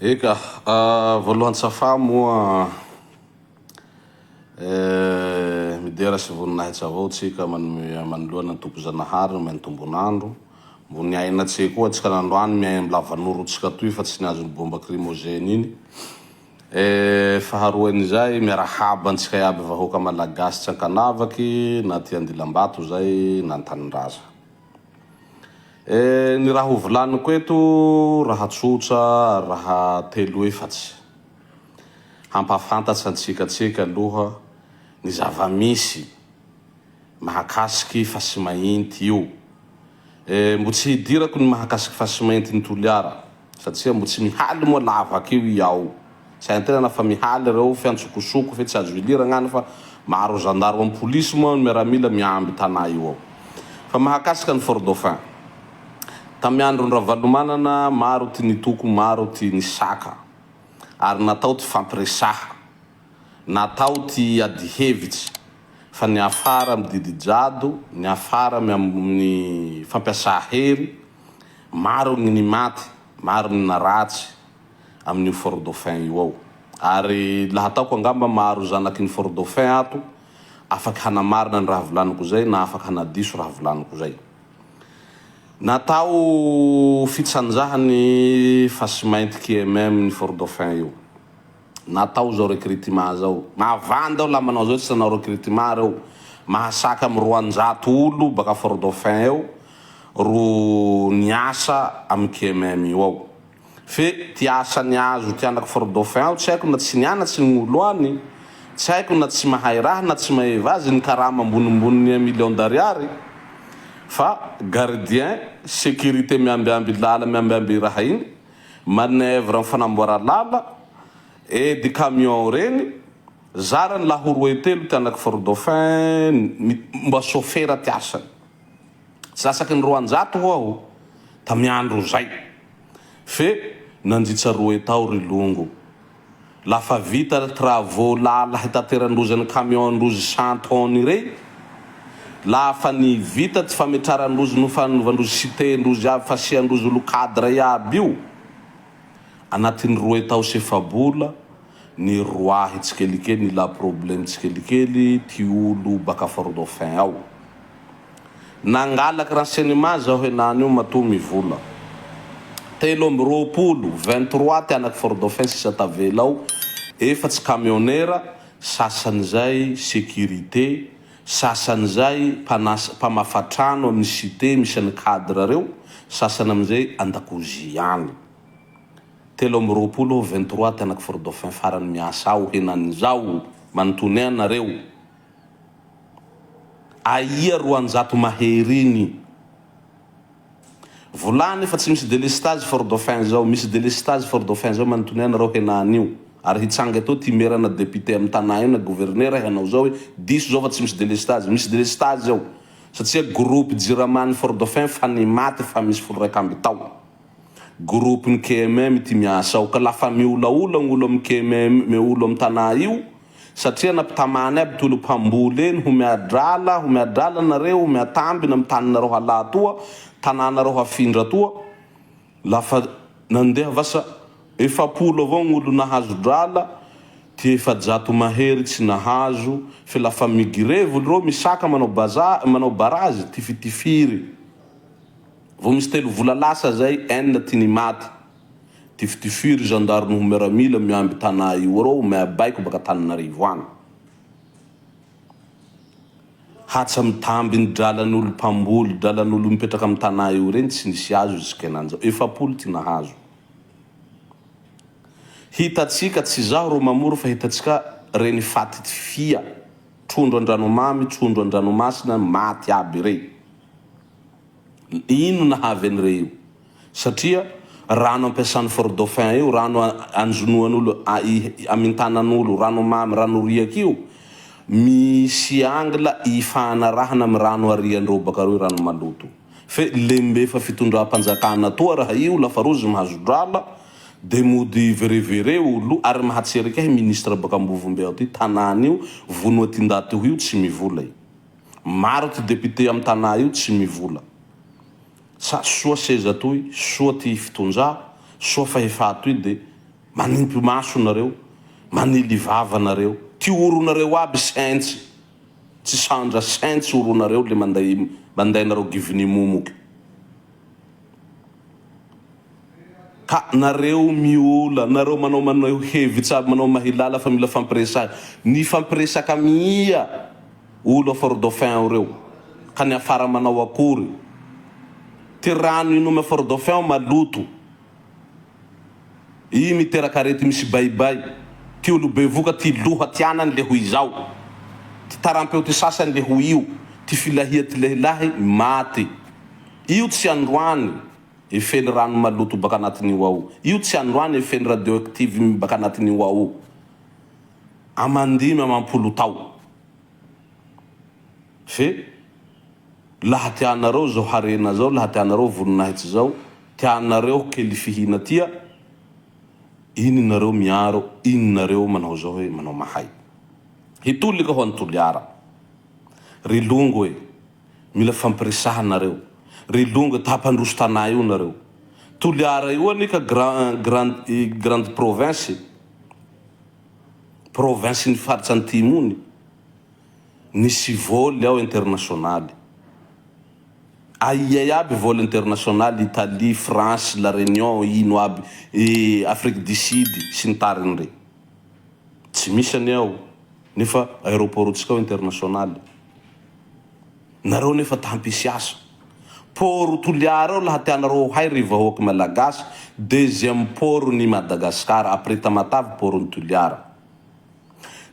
Eka, voalohany safà moa midera sy voninahitsy avao tsika manoloana ny tompo-janahary miay ny tombonandro. Mbo niainatsy koa tsika nandroany miay amy lavanorotsika toy fa tsy niazo ny bomba crimogène iny. Faharoan'izay miarahaba antsika iaby vahoaka malagasy tsy ankanavaky na ty Andilam-Bato zay na Antanindraza. Ny raha hovolaniko eto raha tsotra, raha telo efatsy. Hampafantatsy antsikatsika aloha ny zava-misy mahakasiky fa sy mainty io. Mbo tsy hidirako ny mahakasiky fa sy mainty ny toliara satria mbo tsy mihaly moa lavaky io iaho. Tsy hain-tena fa mihaly reo fiantsokosoko fe tsy azo ilira gn'any fa maro zandaro amin'ny polisy moa miaramila miamby tanà io ao. Fa mahakasiky ny Fort Dauphin. Tamy andro ny Ravalomanana maro ty nitoko, maro ty nisaka. Ary natao ty fampiresaha. Natao ty ady hevitsy. Fa ny afara amy didijado, ny afara amin'ny fampiasa hery, maro gny nimaty, maro ny naratsy amin'ny Fort Dauphin io ao. Ary laha ataoko angamba maro zanaky ny Fort Dauphin ato, afaky hanamarina ny raha volaniko zay na afaky hanadiso raha volaniko zay. Natao fitsanjahany fa sy mainty KMM ny Fort Dauphin io. Natao zao recrutement zao. Mahavandy ao la manao zao tsy nanao recrutement reo. Mahasaka amy 200 olo baka Fort Dauphin eo ro niasa amy KMM io ao. Fe ty asa niazo ty anaky Fort Dauphin ao tsy haiko na tsy nianatsy ny olo any, tsy haiko na tsy mahay raha na tsy mahay vazy ny karama ambonimbony 1 million d'ariary. Fa gardien, sécurité miambiamby lala, miambiamby raha igny, manœuvre amy fanamboara lala, edy camion regny, zarany laha roe telo ty anaky Fort Dauphin mba chauffeur ty asany. Tsy asaky ny 200 ho aho tamy andro zay. Fe nandritsa 2 tao ry longo. Lafa vita travaux lala hitaterandrozy ny camion-ndrozy 100 tonnes rey, lafa ny vita ty fametrarandrozy no fanaovandrozy cité-ndrozy aby fasiandrozy olo cadre iaby io, anatin'ny 2 tao sy efabola ny roahy tsikelikely, ny la problème tsikelikely ty olo baka Fort Dauphin ao. Nangalaky renseignement zaho henany io matoa mivola. 320 ty anaky Fort Dauphin sisa tavela ao, efatsy camionera, sasany zay sécurité, sasany zay mpamafatrano amin'ny cité misy any cadre reo, sasany amizay andakozy any. 323 ty anaky Fort Dauphin farany miasa ao henan'izao manontony anareo. Aia 200 mahery iny? Volany fa tsy misy délestage Fort Dauphin zao, misy délestage Fort Dauphin zao manontony anareo henany io. Ary hitsanga eto ty merana député amy tanà io na gouverneur henao zao hoe diso zao fa tsy misy délestage. Misy délestage zao satria groupe Jiramany Fort Dauphin fa nimaty fa misy 12 tao. Groupe ny KMM ty miasa ao ka lafa miolaola gn'olo amy KMM, olo amy tanà io satria nampitamany aby ty olo mpamboly eny ho miadrala nareo, ho miatambina amy taninareo halà toa, tanànareo hafindra toa. Lafa nandeha vasa 700 avao gn'olo nahazo drala, ty 700 mahery tsy nahazo, fe lafa migrevy reo misaka manao barazy tifitifiry. Vo misy 3 vola lasa zay, 1 ty nimaty. Tifitifiry zandaro no miaramila miamby tanà io reo, miabaiko baka Tananarivo any. Hatsa mitamby ny dralan'olo mpamboly, dralan'olo mipetraka amy tanà io reny tsy nisy azo isika enanjao. 700 ty nahazo. Hitatsika tsy zaho ro mamoro fa hitatsika reny faty fia, trondro andranomamy, trondro andranomasina, maty aby rey. Ino nahavy an'ireo? Satria rano ampiasan'ny Fort Dauphin io, rano anjonoan'olo, amintanan'olo, rano mamy, rano riaky io, misy angla ifanarahana amy rano ariandreo baka reo rano maloto. Fe lembe fa fitondram-panjakana toa raha io lafa rozy mahazo drala, de mody verevere olo ary mahatseriky ministre baka Ambovombe ao ty tanàny io vonoa ty ndaty io tsy mivola io. Maro ty député amy tanà io tsy mivola. Sa soa seza toy, soa ty fitonja, soa fahefa toy de manimpy maso nareo, manily vava nareo, ty oronareo aby saintsy, tsy sandra saintsy oronareo le manday nareo giviny momoky. Ka nareo miola, nareo manao hevitsy aby, manao mahilala fa mila fampiresaha. Ny fampiresaka mia olo a Fort Dauphin reo, ka ny afara manao akory. Ty rano inome a Fort Dauphin maloto. I miteraka arety misy baibay. Ty olo bevoka ty loha tianany le ho izao. Ty tarampeo ty sasany le ho io. Ty filahia ty lehilahy maty. Io tsy androany efeny rano maloto baka anatin'io ao. Io tsy androany efeny radioactive baka anatin'io ao. Amandimy amampolo tao. Fe laha tianareo zao harena zao, laha tianareo voninahitsy zao, tianareo kely fihina tia, iny nareo miaro, iny nareo manao zao hoe manao mahay. Hitoly ka ho any Toliara. Rilongo hoe mila fampiresaha nareo. Rilongo tapandroso tanà io nareo. Toliara io anika grande province. Province ny faritsy antimo ony. Nisy voly ao internationaly. Aia aby voly internationaly, Italie, France, La Réunion, ino aby, Afrique du Sud, sy ny tariny re. Tsy misy any ao, nefa aéroportsika ao internationaly. Nareo nefa tampisiasa. Poro Toliara ao laha tianareo hay ry vahoaky malagasy, deuxième poro ny Madagascar, après Tamatavy poro ny Toliara.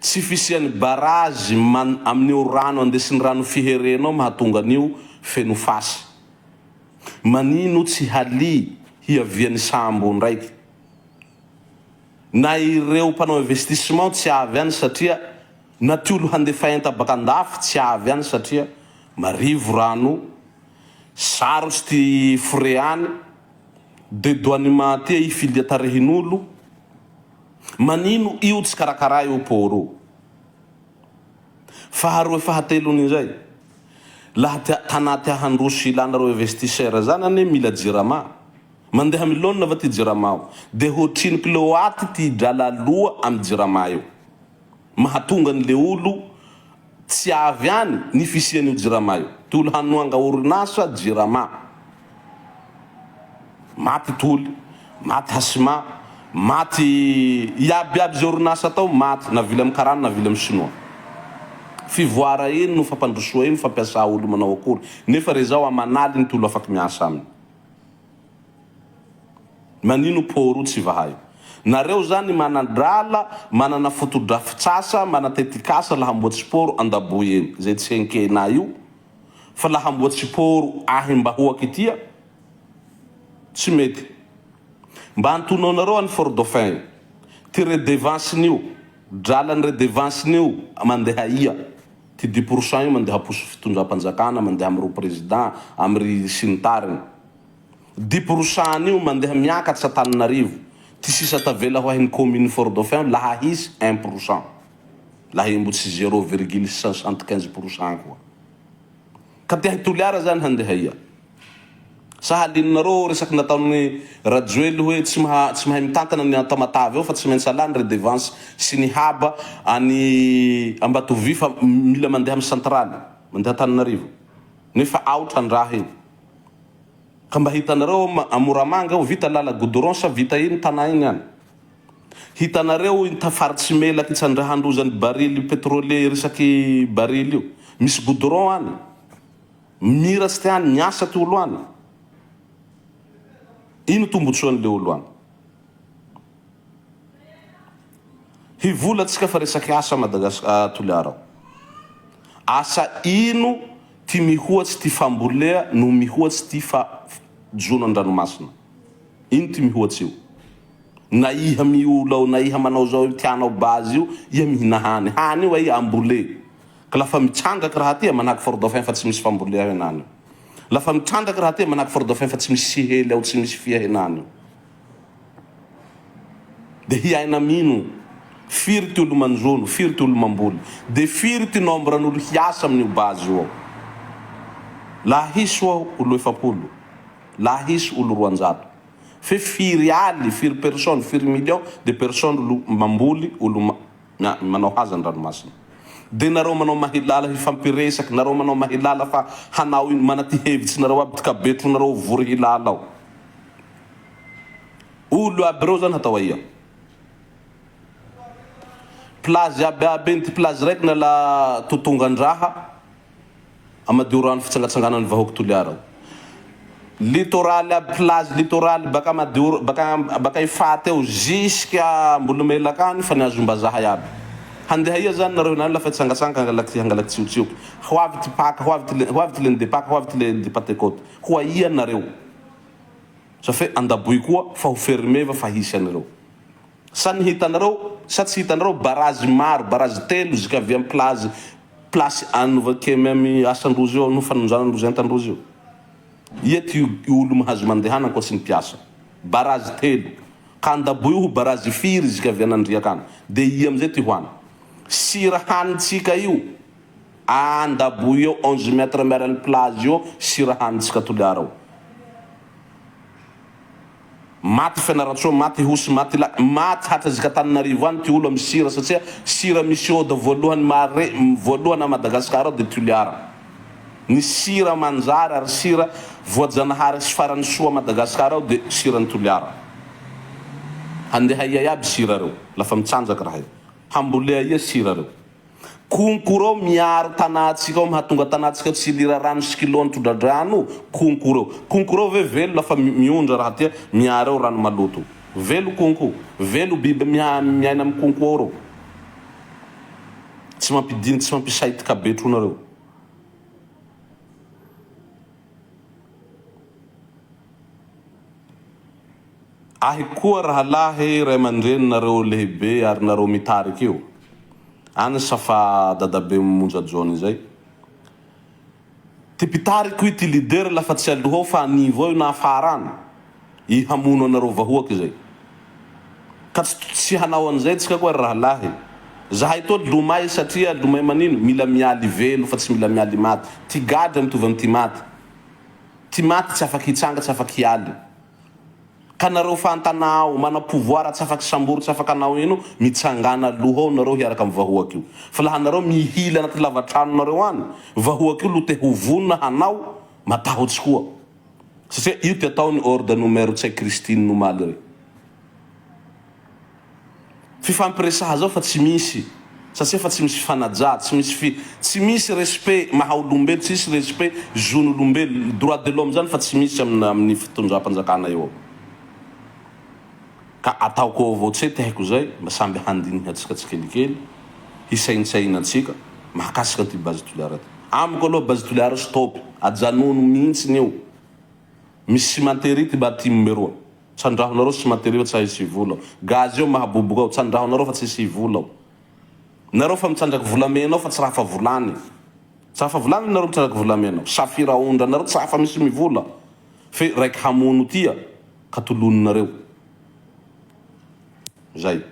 Tsy fisiany barazy amin'io rano andesin'ny rano fiherenao mahatonga an'io feno fasy. Manino tsy hali hiavian'ny sambo ndraiky. Na ireo mpanao investissement tsy avy any satria na ty olo handefa enta baka andafy tsy avy any satria marivo rano, sarotsy ty foreany, dédouanement ty ifilia tarehin'olo. Manino io tsy karakara io poro. Faharoe fahatelon'izay, laha tanà tia handroso ilanareo investisseur zany ane mila jirama. Mandeha milona va ty jirama ao. De hotriny kilowaty ty drala aloha amy jirama io. Mahatonga an'le olo tsy avy any ny fisian'io jirama io. Ty olo hanoanga orinasa jirama. Maty toly, maty hasima, maty iabiaby zay orinasa tao maty, na vily amy karana na vily amy sinoa. Fivoara iny no fampandrosoa iny fampiasa olo manao akory. Nefa re zao amanaly ny ty olo afaky miasa aminy. Manino poro tsy vahay. Nareo zany manandrala, manana fotodrafitsasa, manatetikasa laha amboatsy poro andaboy eny. Zay tsy henkena io. Fa laha amboatsy poro ahimbahoaky tia, tsy mety. Mba antonao nareo any Fort Dauphin. Ty redevance-n'io, dralan'ny redevance-n'io mandeha ia. Ty 10% io mandeha poso fitondram-panjakana, mandeha amy président, amy sy ny tariny. 10% io mandeha miakatsy Antananarivo. Ty sisa tavela ho ahin'ny commune Fort Dauphin laha hisy 1%. Laha imbotsy 0,75% koa. Ka ty Toliara zany handeha ia. Sahalinareo resaky nataon'ny Rajoely hoe tsy mahay mitantana ny Tamatavy ao fa tsy maintsy alany redevance sy ny haba any Ambatovy fa mila mandeha amy centrale, mandeha Antananarivo. Nefa aotra andraha iny. Ka mba hitanareo amoramanga ao vita lala goudron sa vita iny tanà iny any. Hitanareo iny tafaritsy melaky itsandrahandrozany barily pétrolier resaky barily io. Misy goudron any. Miratsy ty any, miasa ty olo any. Ino tombotsoan'le olo any. Hivolatsika fa resaky asa Madagasikara Toliara. Asa ino ty mihoatsy ty fambolea no mihoatsy ty jono an-dranomasina. Ino ty mihoatsy io. Na iha miola ao, na iha manao zao tianao base io, iha mihina hany. Hany io iha ambole. Ka lafa mitsangaky raha tia manahaky Fort Dauphin fa tsy misy fambolea henany. Lafa mitsangaky raha tia manahaky Fort Dauphin fa tsy misy sihely ao, tsy misy fia henany. De hiaina mino. Firy ty olo manjono, firy ty olo mamboly. De firy ty nombre n'olo hiasa amin'io base io ao. Laha hisy ao olo 700, laha hisy olo 200. fe firy aly firy personne firy million de personne olo mamboly olo manao haza an-dranomasina de nareo manao mahilala hifampiresaky nareo manao mahilala fa hanao ino mana ty hevitsy nareo aby ty kabetro nareo vory hilala ao olo aby reo zany hatao aia plazy aby eny ty plazy raiky nala totongan-draha amadio rano fitsangatsanganan'ny vahoaky Toliara litoraly aby plazy litoraly baka madio baka ifaty eo jusqu'à Mbolomelaky fa niazom-bazaha iaby handeha ia zany nareo nany lafa itsangatsanga hangalaky tsiotsioky ho avy ty paka ho avy ty leny de paka ho avy ty leny de patekoty ho aia nareo sa fe andaboy koa fa ho fermeva fa hisy anareo sa ny hitanareo sa tsy hitanareo barazy maro barazy telo zika avy amin'ny plazy place anovake memy asandrozy eo no fanonjanandrozy antandrozy eo ia ty olo mahazo mandehana ankoatsy ny piasa barazy telo ka andaboy ho barazy firy zika avy anandriaka any de ia amizay ty hoany sira hanitsika io andaboy eo 11 mètre miarany plazy io sira hanitsika Toliara io maty fianaratsoa maty hosy maty hatra zika Tananarivo any ty olo amy sira satria sira misy oda voalohany a Madagasikara de Toliara ny sira manjary ary sira voajanahary sy farany soa Madagasikara ao de sira ny Toliara handeha ia iaby sira reo lafa mitsanjaky raha io hambolea ia sira reo konkoro miaro tanatsika ao mahatonga tanatsika tsy lira rano sy kilony todradrano konkoro ve velo lafa miondra raha tia miaro eo rano maloto velo konko velo biby miaina amy konko ao reo tsy mampidiny tsy mampisaity kabetro nareo ahy koa raha lahy ray aman-dreny nareo lehibe ary nareo mitariky io any safa dadabe monja John zay ty pitariky io ty leader lafa tsy aloha fa anivo eo na afara any i hamono anareo vahoaky zay ka tsy hanao an'izay tsika koa raha lahy zahay to lomay satria lomay manino mila mialy velo fa tsy mila mialy maty ty gadra mitovy amy ty maty tsy afaky hitsanga tsy afaky hialy ka nareo fantanao mana pouvoir tsy afaky sambory tsy afaky anao ino mitsangana aloha ao nareo hiaraka amy vahoaky io fa laha nareo mihila anaty lavatrano nareo any vahoaky io lo te hovonina hanao matahotsy koa satria io ty ataony ordre numero tsay Christine Nomaly re fifampiresaha zao fa tsy misy satria fa tsy misy fanajà tsy misy respect maha olombelo tsy misy respect zon'olombelo droit de l'homme zany fa tsy misy amin'ny fitondram-panjakana eo ka ataoko avao tsy ty haiko zay mba samby handinihy atsika tsikelikely hisaintsainatsika mahakasika ty Bazy Toliara ty amiko aloha Bazy Toliara stop ajanono mihitsy eo misy cimentaire ty bati numéro tsandrahonareo cimentaire tsy hisy vola gaz eo mahaboboka ao tsandrahonareo fa tsy hisy vola ao nareo fa mitsandraky volamena ao fa tsy raha fa volany tsy raha fa volany nareo mitsandraky volamena ao safira ondra nareo tsy raha fa misy mivola fe raiky hamono tia ka toloninareo zay